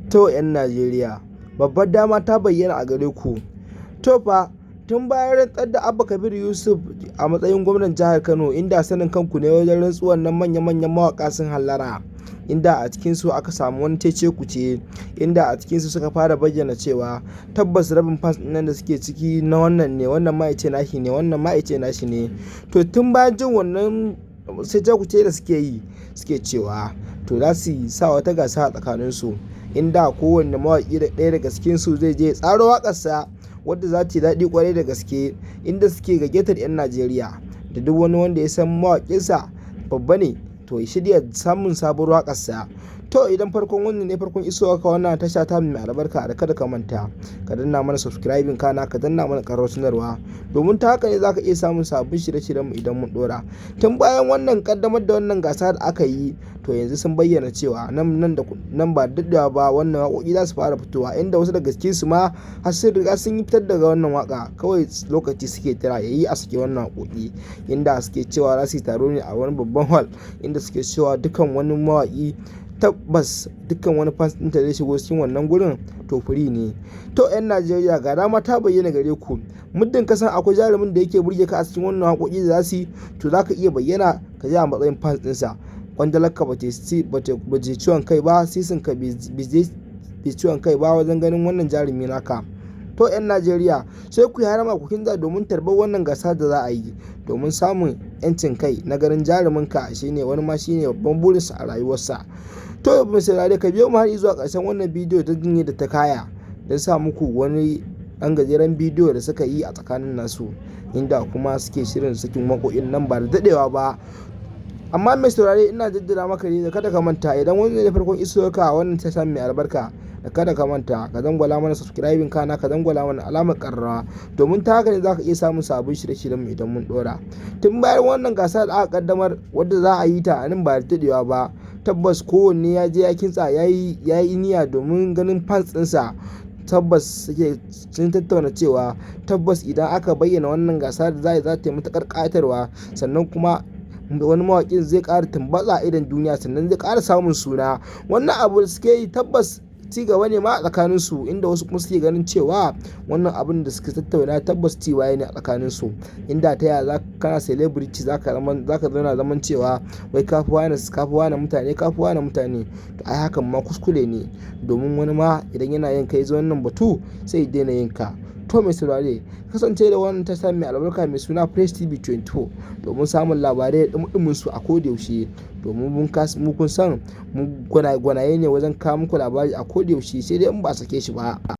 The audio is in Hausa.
To 'yan Najeriya, babbar dama ta bayyana a gare ku. To fa, tun bayan rantsar da Abba Kabir Yusuf a matsayin gwamnan jihar Kano, inda sanin kanku ne wajen rantsuwan nan manya-manyan mawaƙa sun hallara, inda a cikinsu aka samu wani cece-kuce, inda a cikinsu suka fara bayyana cewa tabbas rabin fans ɗin nan da suke ciki na wannan ne, wannan ma yace nashi ne, wannan ma yace nashi ne. To tun bayan jin wannan cece-kuce da suke yi, suke cewa to za su sa wata gasa a tsakaninsu, inda kowanne mawaƙi da ɗaya daga cikinsu zai je tsaro waƙarsa wadda za ta yi daɗi ƙwarai da gaske, inda suke gayyatar 'yan Najeriya da duk wani wanda ya san mawaƙinsa babba ne to ya shirya samun sabuwar waƙarsa. To idan farkon wannan ne farkon isowa ka wannan tasha ta mai albarka, da kada ka manta ka danna mana subscribing kana ka danna mana ƙararrawar sanarwa, domin ta haka ne zaka iya samun sabbin shirye-shiryen mu idan mun dora. Tun bayan wannan kaddamar da wannan gasa da aka yi, to yanzu sun bayyana cewa nan ba daɗewa ba wannan waƙoƙi za su fara fitowa, inda wasu daga cikin su ma har sun riga sun yi fitar daga wannan waƙa, kawai lokaci suke tira yayi a sake wannan waƙoƙi, inda suke cewa za su yi taro ne a wani babban hall, inda suke cewa dukkan wani mawaƙi tabbas dukkan wani fans ɗin ta zai shigo cikin wannan gurin to free ne. To 'yan Najeriya, ga dama ta bayyana gare ku, muddin ka san akwai jarumin da yake burge ka a cikin wannan waƙoƙi da za su yi, to za ka iya bayyana ka je a matsayin fans ɗinsa. Kwandalarka ba ta ciwon kai ba, sisin ka bai ciwon kai ba wajen ganin wannan jarumi naka. To 'yan Najeriya, sai ku yi harama ku kinza domin tarbar wannan gasa da za a yi, domin samun 'yancin kai na ganin jaruminka shine wani ma shine babban burinsa a rayuwarsa. To mai saurare, ka biyo mu har zuwa ƙarshen wannan bidiyo ta jin da ta kaya, don sa muku wani ɗan gajeren bidiyo da suka yi a tsakanin nasu, inda kuma suke shirin sakin waƙoƙin nan ba da daɗewa ba. Amma mai saurare, ina jaddada maka ne da kada ka manta, idan wani ne farkon isowarka a wannan tasha mai albarka, da kada ka manta ka dangwala mana subscribing kana ka dangwala mana alamar ƙararrawa, domin ta haka ne za ka iya samun sabbin shirye-shiryen mu idan mun dora. Tun bayan wannan gasa da aka kaddamar wadda za a yi ta a nan ba da daɗewa ba, tabbas kowanne ya je ya kintsa ya yi niyya domin ganin fans ɗinsa. Tabbas sun tattauna cewa tabbas idan aka bayyana wannan gasa da za ta yi matuƙar ƙayatarwa, sannan kuma wani mawaƙin zai ƙara tumbatsa idan duniya, sannan zai ƙara samun suna. Wannan abu da suke yi tabbas ci gaba ne ma a tsakanin su, inda wasu kuma suke ganin cewa wannan abin da suka tattauna tabbas ci waye ne a tsakanin su, inda ta yaya kana celebrity zaka zauna zaman cewa wai kafuwa na mutane to ai hakan ma kuskure ne, domin wani ma idan yana yin kai wannan batu sai ya daina yin ka. To mai saurare, kasance da wannan tasha mai albarka mai suna Fresh TV 24 domin samun labarai da dumudumin su a kodayaushe, domin mu kun san mu gwanaye ne wajen kawo muku labari a kodayaushe, sai dai in ba sake shi ba.